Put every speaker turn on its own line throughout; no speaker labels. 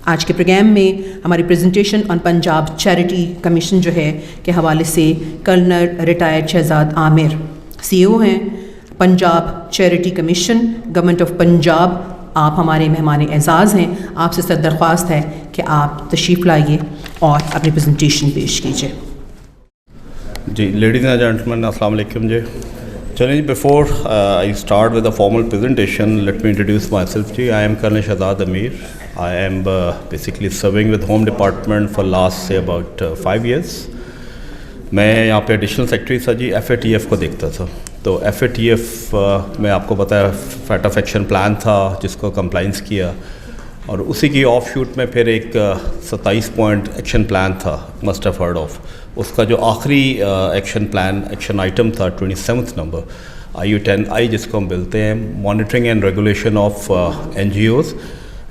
आज के प्रोग्राम में हमारी presentation on Punjab charity commission जो है के हवाले से colonel retired Shahzad Aamir CEO हैं Punjab charity commission government of Punjab. आप हमारे मेहमान एजाज़ हैं, आपसे सर दरख्वास्त है कि आप तशरीफ़ लाइए और अपनी प्रेजेंटेशन पेश कीजिए।
जी, लेडीज़ एंड जेंटलमैन, अस्सलाम वालेकुम जी। चलिए जी, before I start with the formal presentation, let me introduce myself जी। I am colonel Shahzad Amir. I am basically serving with home department for last से अबाउट 5 years। मैं यहाँ पे एडिशनल सेक्रेटरी था जी, FATF को देखता था। तो FATF में आपको पता है फैट ऑफ एक्शन प्लान था जिसको कंप्लाइंस किया, और उसी की ऑफ शूट में फिर एक 27 पॉइंट एक्शन प्लान था, मस्ट हैव हर्ड ऑफ। उसका जो आखिरी एक्शन आइटम था 27th नंबर IU10I, जिसको हम बोलते हैं monitoring and regulation of NGOs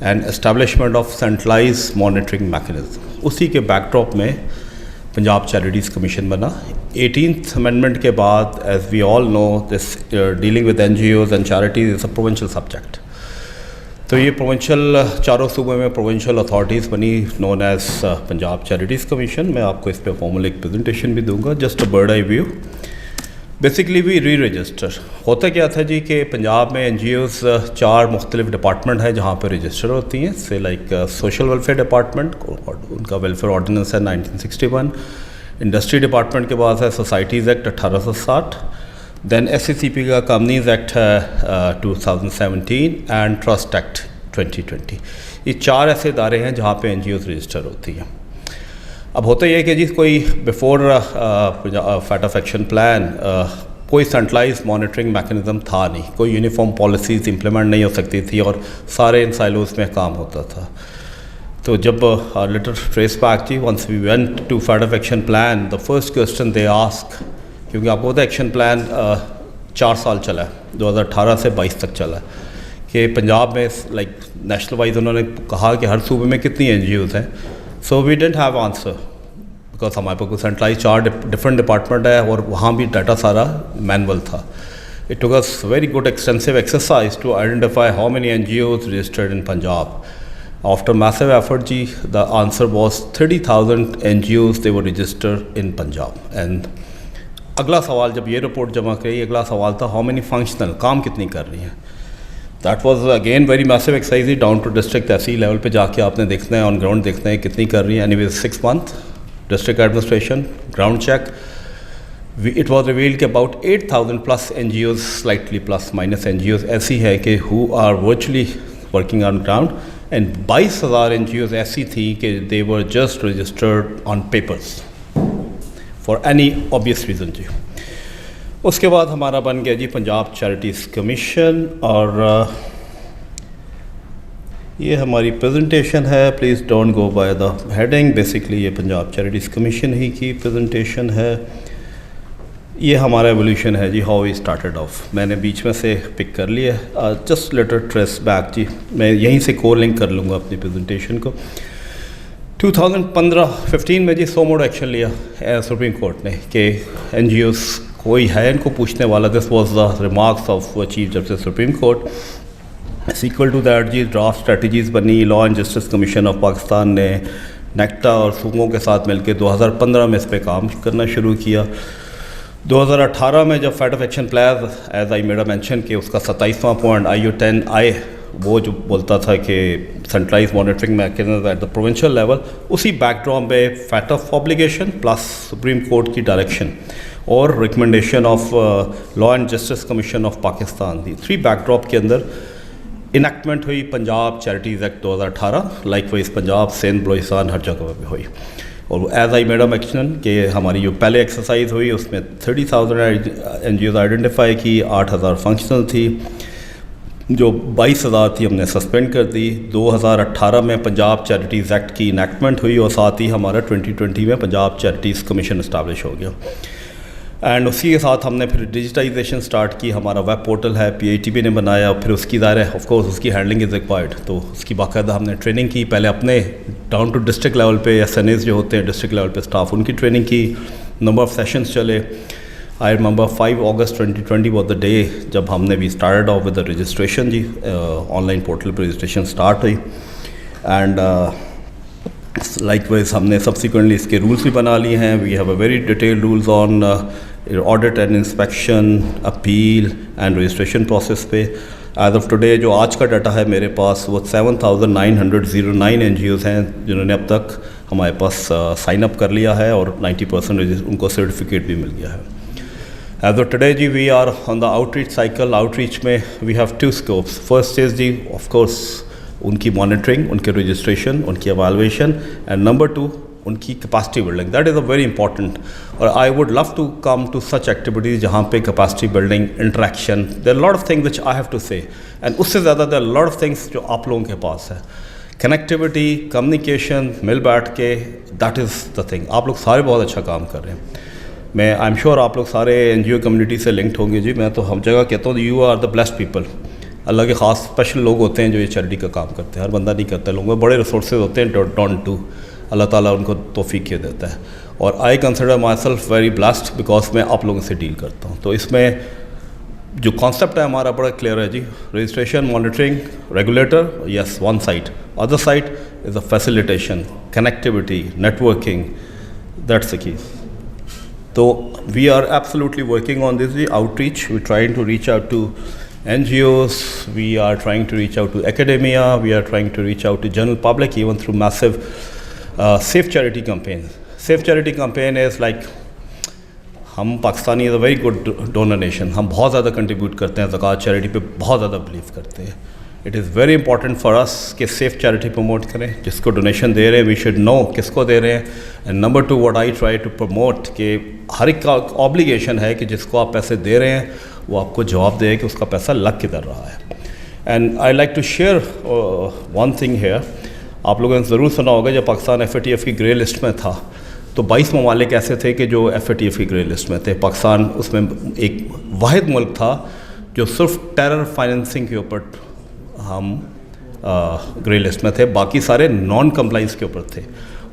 and establishment of centralize monitoring mechanism. उसी के बैकड्रॉप में पंजाब चैरिटीज़ कमीशन बना। 18th अमेंडमेंट के बाद, as we all know, this dealing with NGOs and charities is a provincial subject. तो ये प्रोविंशियल चारों सूबे में प्रोविंशियल अथॉरिटीज़ बनी, known as Punjab charities commission. मैं आपको इस पर फॉर्मल एक प्रेजेंटेशन भी दूंगा, just a bird eye view. Basically we re-register. होता क्या था जी कि पंजाब में NGOs 4 मुख्तलिफ डिपार्टमेंट हैं जहाँ पर रजिस्टर होती हैं। से लाइक सोशल वेलफेयर डिपार्टमेंट, उनका वेलफेयर ऑर्डिनेंस है 1961। इंडस्ट्री डिपार्टमेंट के बाद है सोसाइटीज़ एक्ट 1860। देन SCCP का कंपनीज एक्ट है 2017 एंड ट्रस्ट एक्ट 2020। ये 4 ऐसे इदारे हैं जहाँ पे NGOs रजिस्टर होती हैं। अब होता यह है कि जी कोई before fat of action plan कोई सेंट्रलाइज मॉनिटरिंग मैकेनिज्म था नहीं, कोई यूनिफॉर्म पॉलिसीज़ इंप्लीमेंट नहीं हो सकती थी और सारे इन साइलोज़ में काम होता था। तो जब लेटर ट्रेस बैक जी, once we went to FATF action plan, the first question they ask, क्योंकि आपको पता है एक्शन प्लान 4 साल चला है, 2018 से 22 तक चला है, कि पंजाब में लाइक नेशनल वाइज उन्होंने कहा कि हर सूबे में कितनी NGOs हैं। So we didn't have answer because हमारे पास सेंट्रलाइज 4 डिफरेंट डिपार्टमेंट है और वहाँ भी डाटा सारा मैनुअल था। It took us very good extensive exercise to identify how many NGOs registered in Punjab. After massive effort जी, the answer was 30,000 NGOs they were registered in Punjab। And अगला सवाल जब ये रिपोर्ट जमा करी, अगला सवाल था हाउ मेनी फंक्शनल, काम कितनी कर रही हैं। That was again very massive exercise, down to district tehsil level पे जाके आपने देखना है, ऑन ग्राउंड देखना है कितनी कर रही है। Anyways 6 month district administration ground check, it was revealed कि about 8,000 plus NGOs, slightly plus minus NGOs ऐसी है कि who are virtually working on ground, and 22,000 NGOs ऐसी थी कि they were just registered on papers for any obvious reason जी। उसके बाद हमारा बन गया जी पंजाब चैरिटीज़ कमीशन, और ये हमारी प्रेजेंटेशन है। Please don't go by the heading. Basically ये पंजाब चैरिटीज़ कमीशन ही की प्रेजेंटेशन है। ये हमारा एवोल्यूशन है जी, हाउ वी स्टार्टेड ऑफ। मैंने बीच में से पिक कर लिया, जस्ट लेटर ट्रेस बैक जी, मैं यहीं से को लिंक कर लूँगा अपनी प्रेजेंटेशन को। 2015 में जी सो मोड एक्शन लिया सुप्रीम कोर्ट ने कि NGOs कोई है इनको पूछने वाला। This was the remarks of chief justice supreme court. Sequel to that जी ड्राफ्ट स्ट्रेटजीज़ बनी। Law and justice commission of Pakistan ने नेक्टा और सूबों के साथ मिलकर 2015 में इस पर काम करना शुरू किया। 2018 में जब FATF action plan, as I made a mention, कि उसका 27वां पॉइंट IU10I वो जो बोलता था कि centralize monitoring mechanism at the provincial level, उसी बैकड्रॉप में फैट ऑफ ऑब्लिगेशन प्लस सुप्रीम कोर्ट की डायरेक्शन और recommendation of law and justice commission of Pakistan, the 3 backdrop के अंदर इनैक्टमेंट हुई Punjab charities act 2018। Likewise Punjab, Sindh, Balochistan हर जगह पर हुई। और as I made a mention कि हमारी जो पहले एक्सरसाइज हुई उसमें 30,000 NGOs आइडेंटिफाई की, 8,000 फंक्शनल थी, जो 22,000 थी हमने सस्पेंड कर दी। 2018 में पंजाब चैरिटीज़ एक्ट की इनैक्टमेंट हुई और साथ ही हमारा 2020 में पंजाब चैरिटीज़ कमीशन इस्टेब्लिश हो गया। एंड उसी के साथ हमने फिर डिजिटाइजेशन स्टार्ट की। हमारा वेब पोर्टल है, PITB ने बनाया, फिर उसकी ज़ाहिर है ऑफकोर्स उसकी हैंडलिंग इज़ रिक्वायर्ड, तो उसकी बाकायदा हमने ट्रेनिंग की। पहले अपने डाउन टू डिस्ट्रिक्ट लेवल पे SNAs जो होते हैं डिस्ट्रिक्ट लेवल पे स्टाफ, उनकी ट्रेनिंग की। नंबर ऑफ़ सेशंस चले। I remember 5 August 2020 was the day जब हमने भी started off with the registration जी। ऑनलाइन पोर्टल पर रजिस्ट्रेशन स्टार्ट हुई। एंड लाइकवाइज हमने सब्सिक्वेंटली इसके रूल्स भी बना लिए हैं. We have a very detailed rules on audit and inspection, appeal and registration process पे. एज ऑफ टुडे जो आज का डाटा है मेरे पास वो 7,909 NGOs हैं जिन्होंने अब तक हमारे पास साइन अप कर लिया है और 90% उनको सर्टिफिकेट भी मिल गया है. एज ऑफ टुडे जी we are on the outreach cycle. Outreach में we have 2 scopes. First is जी ऑफ कोर्स उनकी मॉनिटरिंग, उनके रजिस्ट्रेशन, उनकी एवालुएशन, एंड नंबर 2 उनकी capacity building. That is a very important. और I would love to come to such activities जहाँ पे capacity building, interaction, there lot of things which I have to say, and उससे ज़्यादा there lot of things जो आप लोगों के पास है. कनेक्टिविटी, कम्युनिकेशन, मिल बैठ के, दैट इज़ द थिंग. आप लोग सारे बहुत अच्छा काम कर रहे हैं. मैं आई एम श्योर आप लोग सारे NGO कम्युनिटी से लिंक्ड होंगे जी. मैं तो हम जगह कहता हूँ you are the blessed people. Allah के ख़ास स्पेशल लोग होते हैं जो ये चैरिटी का काम करते हैं. हर बंदा नहीं करता. लोगों में बड़े रिसोर्सेज होते हैं डोंट डू. अल्लाह ताला उनको तौफीक के देता है. और I consider my self very blessed because मैं आप लोगों से डील करता हूँ. तो इसमें जो कॉन्सेप्ट है हमारा बड़ा क्लियर है जी. Registration, monitoring, regulator, yes one side. Other side is a facilitation, connectivity, networking. That's the key. तो we are absolutely working on this. Outreach, we trying to reach out to NGOs, we are trying to reach out to academia, we are trying to reach out to general public even through massive safe charity campaigns. Safe charity campaign is like, हम Pakistani is a very good donor nation. हम बहुत ज़्यादा contribute करते हैं ज़कात charity पे, बहुत ज़्यादा बिलीव करते हैं. It is very important for us कि सेफ चैरिटी प्रमोट करें. जिसको डोनेशन दे रहे हैं वी शुड नो किसको दे रहे हैं. And number 2 what I try to promote कि हर एक का ऑब्लिगेशन है कि जिसको आप पैसे दे रहे हैं वो आपको जवाब दे कि उसका पैसा लग किधर रहा है. And I like to share one thing here. आप लोगों ने ज़रूर सुना होगा जब पाकिस्तान FATF की ग्रे लिस्ट में था तो 22 ममालिक ऐसे थे कि जो FATF की ग्रे लिस्ट में थे. पाकिस्तान उसमें एक वाहिद मुल्क था जो सिर्फ टेरर फाइनेंसिंग के ऊपर हम ग्रे लिस्ट में थे. बाकी सारे नॉन कंप्लाइंस के ऊपर थे.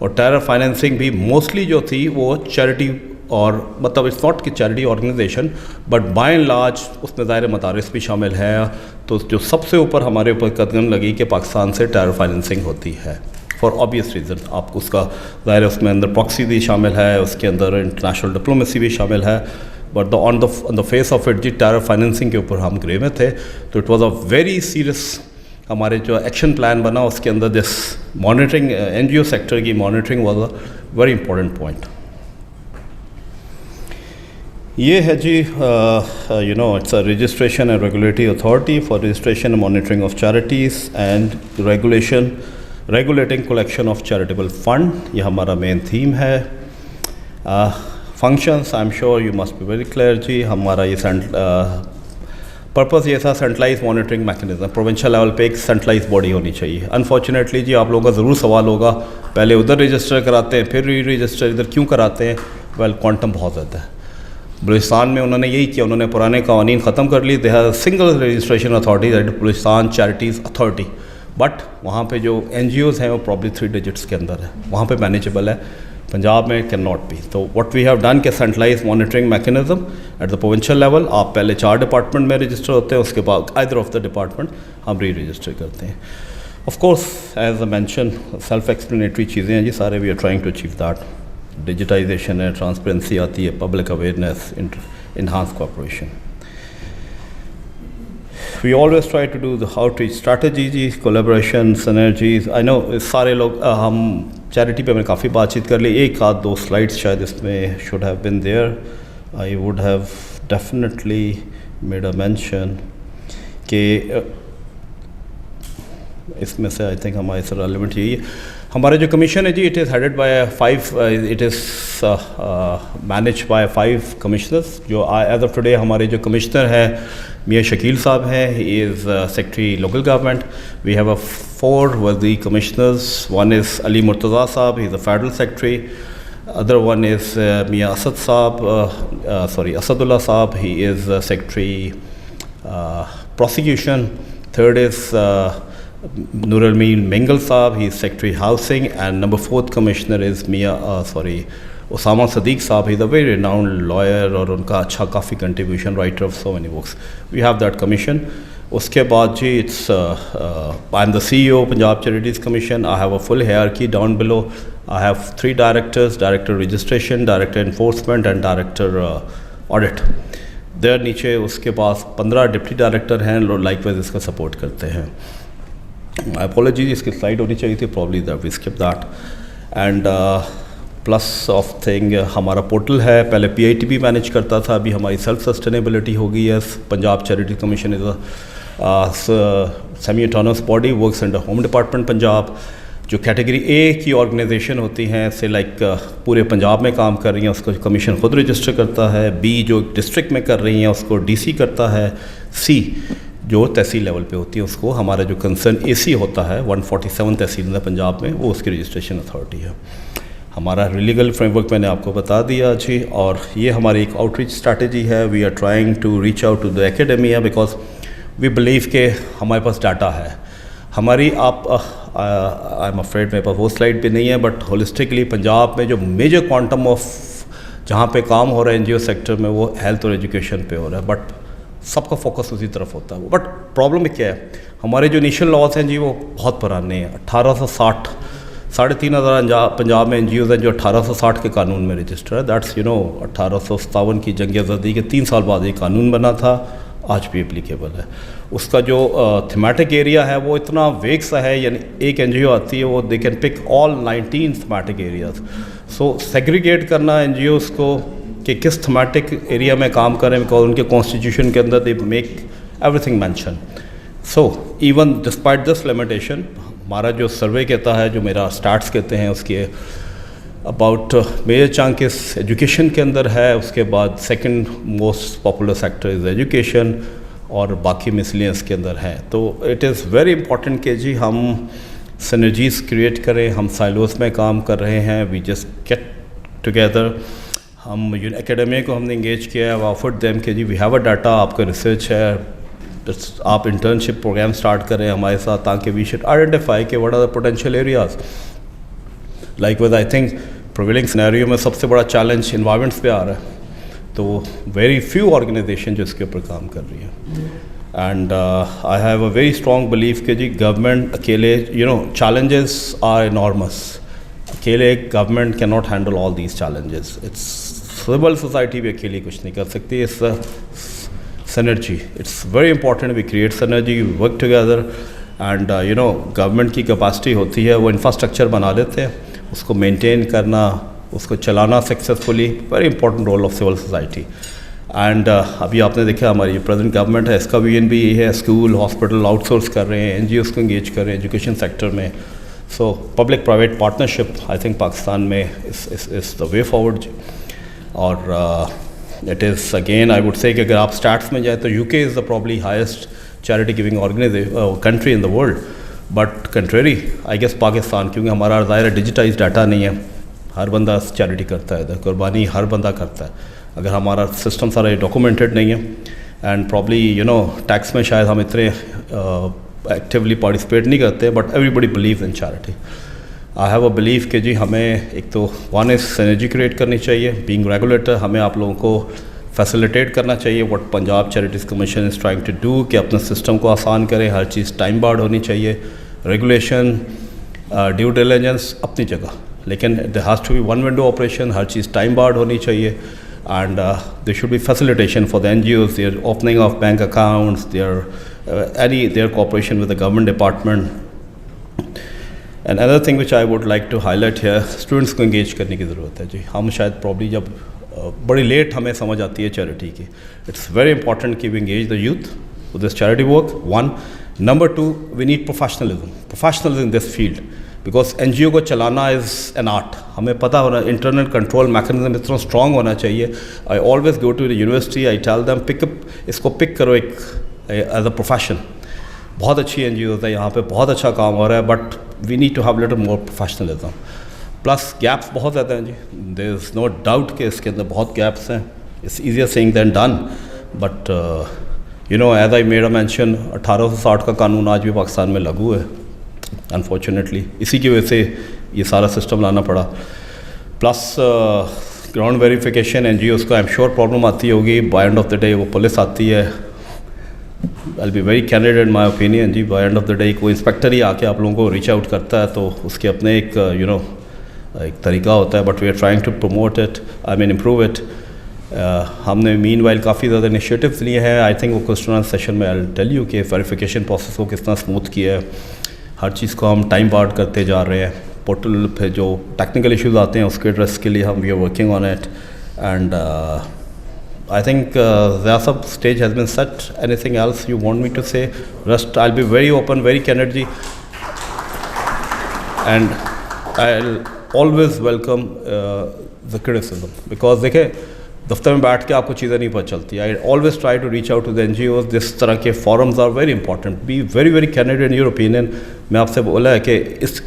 और टेरर फाइनेंसिंग भी मोस्टली जो थी वो चैरिटी, और मतलब इट्स नॉट कि charity organization but by and large उसमें ज़ाहिर मदारिस भी शामिल है. तो जो सबसे ऊपर हमारे ऊपर कदम लगी कि पाकिस्तान से टेरर फाइनेंसिंग होती है फॉर ऑब्वियस रीज़न. आपको उसका ज़ाहिर उसमें अंदर प्रॉक्सी भी शामिल है, उसके अंदर इंटरनेशनल डिप्लोमेसी भी शामिल है. But on the face of it जी टेरर फाइनेंसिंग के ऊपर हम ग्रे में थे. तो it was a very serious हमारे जो एक्शन प्लान बना उसके अंदर दिस मॉनिटरिंग, NGO सेक्टर की monitoring was a very important point. ये है जी you know it's a registration and regulatory authority for registration and monitoring of charities and regulating collection of charitable fund. ये हमारा main theme है. Functions I am sure you must be very clear जी. हमारा ये purpose ये था centralise monitoring mechanism. Provincial level पे एक सेंट्रलाइज बॉडी होनी चाहिए. अनफॉर्चुनेटली जी आप लोगों का ज़रूर सवाल होगा पहले उधर रजिस्टर कराते हैं फिर री रजिस्टर इधर क्यों कराते हैं. वेल क्वांटम बहुत ज़्यादा है. बलूचिस्तान में उन्होंने यही किया. उन्होंने पुराने कवानीन ख़त्म कर लिए. They have single registration authority that Balochistan charities authority. But वहाँ पे जो NGOs हैं वो प्रॉब्ली 3 डिजिट्स के अंदर है. वहाँ पे मैनेजेबल है. पंजाब में कैन नॉट बी. तो व्हाट वी हैव डन के centralize monitoring mechanism at the provincial level. आप पहले 4 डिपार्टमेंट में रजिस्टर होते हैं, उसके बाद आइदर ऑफ द डिपार्टमेंट हम री रजिस्टर करते हैं. Of course as a mention self explanatory चीज़ें हैं जी सारे. We are trying to achieve that. Digitization है, ट्रांसपेरेंसी आती है, public awareness, enhance cooperation. We always try to do the outreach strategies, collaboration, synergies. I know सारे लोग हम चैरिटी पे मैंने काफ़ी बातचीत कर ली. एक आध 2 स्लाइड्स शायद इसमें should have been there. I would have definitely made a mention कि इसमें से आई थिंक हमारे से रेलिवेंट यही है. हमारा जो कमीशन है जी it is headed by 5 it is manage by 5 commissioners. जो एज ऑफ टुडे हमारे जो कमिश्नर है मियाँ शकील साहब हैं. He is secretary local government. We have 4 worthy commissioners. One is Ali Murtaza sahab, he is the federal secretary. Other one is Mian Asad sahab, sorry Asadullah sahab, he is secretary prosecution. Third is Nur Al-Amin Mengal Saab, he is Secretary Housing, and number 4th Commissioner is Osama Sadiq Saab. He is a very renowned lawyer और उनका अच्छा काफ़ी contribution, writer of so many books. We have that commission. उसके बाद जी it's I am the CEO Punjab charities commission. I have a full hierarchy down below. I have 3 directors, director registration, director enforcement and director audit. There नीचे उसके पास 15 deputy director हैं, likewise इसका support करते हैं. अपॉलॉजी, इसकी स्लाइड होनी चाहिए थी, probably that we skip that. And plus of thing हमारा पोर्टल है, पहले PITB मैनेज करता था, अभी हमारी सेल्फ सस्टेनेबिलिटी हो गई है. Punjab charity commission is a semi autonomous body, works under home department Punjab. जो कैटेगरी A की ऑर्गेनाइजेशन होती हैं, से लाइक पूरे पंजाब में काम कर रही हैं, उसको कमीशन खुद रजिस्टर करता है. B जो डिस्ट्रिक्ट में कर रही हैं उसको DC करता है. C जो तहसील लेवल पे होती है उसको हमारा जो कंसर्न AC होता है 147 तहसील है पंजाब में, वो उसकी रजिस्ट्रेशन अथॉरिटी है. हमारा लीगल फ्रेमवर्क मैंने आपको बता दिया जी. और ये हमारी एक आउटरीच स्ट्रैटेजी है. We are trying to reach out to the academia because we believe के हमारे पास डाटा है. हमारी आप आई एम अफ्रेड मेरे पास वो स्लाइड भी नहीं है, बट होलिस्टिकली पंजाब में जो मेजर क्वांटम ऑफ जहाँ पे काम हो रहा है NGO सेक्टर में वो हेल्थ और एजुकेशन पे हो रहा है, बट सबका फोकस उसी तरफ होता है. बट प्रॉब्लम क्या है, हमारे जो इनिशियल लॉज हैं जी वो बहुत पुराने हैं. 1860 3,500 पंजाब में NGOs हैं जो 1860 के कानून में रजिस्टर है. दैट्स 1857 की जंग आज़ादी के 3 साल बाद ये कानून बना था, आज भी एप्लीकेबल है. उसका जो थीमेटिक एरिया है वो इतना वेग सा है, यानी एक NGO आती है वो they can pick all 19 thematic areas. So segregate करना NGOs को कि किस थीमेटिक एरिया में काम करें, बिकॉज उनके कॉन्स्टिट्यूशन के अंदर they make everything mention. So even despite this limitation, हमारा जो सर्वे कहता है, जो मेरा स्टार्ट्स कहते हैं, उसके अबाउट मेजर चंक इस एजुकेशन के अंदर है. उसके बाद second most popular sector is education और बाकी मिसलियंस के अंदर है. तो इट इज़ वेरी इंपॉर्टेंट कि जी हम सिनर्जीज क्रिएट करें. हम साइलोस में काम कर रहे हैं, वी जस्ट गेट टुगेदर. हम एकेडमी को हमने इंगेज किया है, ऑफर्ड देम कि जी वी हैव अ डाटा, आपका रिसर्च है, आप इंटर्नशिप प्रोग्राम स्टार्ट करें हमारे साथ, ताकि वी शुड आइडेंटिफाई कि what are the potential areas. Likewise I think prevailing scenario में सबसे बड़ा चैलेंज इन्वायरमेंट्स पे आ रहा है, तो वेरी फ्यू ऑर्गेनाइजेशन जो इसके ऊपर काम कर रही है. And I have a very strong belief कि जी गवर्नमेंट अकेले चैलेंजेस आर इनॉर्मस. अकेले government can not handle all these challenges. It's civil society भी अकेली कुछ नहीं कर सकती. It's synergy. It's very important we create synergy, we work together, and government की कैपेसिटी होती है, वो इंफ्रास्ट्रक्चर बना लेते हैं, उसको मेंटेन करना, उसको चलाना successfully, very important role of civil society. And अभी आपने देखा हमारी जो प्रेजेंट गवर्नमेंट है इसका विजन भी ये है, स्कूल हॉस्पिटल आउटसोर्स कर रहे हैं, NGOs को इंगेज कर रहे हैं एजुकेशन सेक्टर में. So public private partnership I think Pakistan में इस द वे फॉरवर्ड. और it is again I would say कि अगर आप स्टैट्स में जाए तो UK is the probably highest charity giving country in the world. But contrary I guess Pakistan, क्योंकि हमारा ज़ाहिर डिजिटाइज डाटा नहीं है, हर बंदा चैरिटी करता है, कुर्बानी हर बंदा करता है. अगर हमारा सिस्टम सारा डॉक्यूमेंटेड नहीं है, एंड प्रॉब्ली टैक्स में शायद हम इतने एक्टिवली पार्टिसिपेट नहीं करते, but everybody believe in charity. I have a believe कि जी हमें एक तो वन इज सिनर्जी क्रिएट करनी चाहिए. बीइंग रेगुलेटर हमें आप लोगों को फैसिलिटेट करना चाहिए what Punjab charities commission is trying to do, कि अपने सिस्टम को आसान करें. हर चीज़ टाइम बार्ड होनी चाहिए, रेगुलेशन ड्यू डिलिजेंस अपनी जगह, लेकिन there has to be one window operation. हर चीज़ टाइम बार्ड होनी चाहिए. And there should be facilitation for the NGOs, their opening of bank accounts, their cooperation with the government department. And other thing which I would like to highlight है, students को engage करने की ज़रूरत है जी. हम शायद प्रॉब्ली जब बड़ी लेट हमें समझ आती है चैरिटी की. इट्स वेरी इंपॉर्टेंट कि we engage the youth with this charity work, one. Number two, we need professionalism in this field, because NGO को चलाना इज़ एन आर्ट. हमें पता होना, इंटरनल कंट्रोल मैकेनिज्म इतना स्ट्रॉन्ग होना चाहिए. I always go to the university, I tell them इसको pick करो एक एज अ प्रोफेशन. बहुत अच्छी NGOs है यहाँ पे, बहुत अच्छा काम हो रहा है, but we need to have little more professionalism. Plus gaps बहुत ज़्यादा हैं जी, देयर इज़ नो डाउट कि इसके अंदर बहुत गैप्स हैं. It's easier saying than done, but as I made a mention, 1860 का कानून आज भी पाकिस्तान में लागू है अनफॉर्चुनेटली. इसी की वजह से ये सारा सिस्टम लाना पड़ा. प्लस ग्राउंड वेरिफिकेशन NGOs को आई एम श्योर प्रॉब्लम आती होगी. By end of the day वो पुलिस आती है, I'll be very candid in my opinion जी, by end of the day कोई इंस्पेक्टर ही आके आप लोगों को रीच आउट करता है तो उसके अपने एक एक तरीका होता है, but we are trying to promote it, I mean improve it. हमने मीन वाइल काफ़ी ज़्यादा इनिशिएटिव्स लिए हैं. आई थिंक वो क्वेश्चन आंसर सेशन में आई टेल यू कि वेरिफिकेशन प्रोसेस को कितना स्मूथ किया है. हर चीज़ को हम टाइम पार्ट करते जा रहे हैं. पोर्टल पे जो टेक्निकल इश्यूज आते हैं उसके एड्रेस के लिए हम we are working on it. And I think the stage has been set. Anything else you want me to say? Rest, I'll be very open, very candid ji. And I'll always welcome the criticism. Because देखिए दफ्तर में बैठ के आपको चीज़ें नहीं पता चलती. I always try to reach out to the NGOs. This तरह के forums are very important. Be very very candid in your opinion. मैं आपसे बोला है कि इस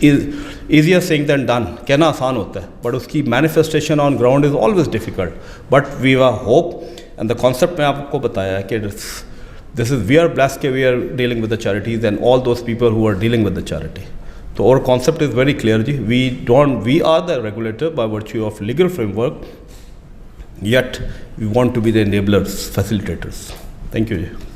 easier saying than done. कहना आसान होता है, but उसकी manifestation on ground is always difficult. But we have hope. And the concept मैं आपको बताया है कि this is we are blessed कि we are dealing with the charities and all those people who are dealing with the charity. So our concept is very clear ji. We are the regulator by virtue of legal framework. Yet we want to be the enablers, facilitators. Thank you ji.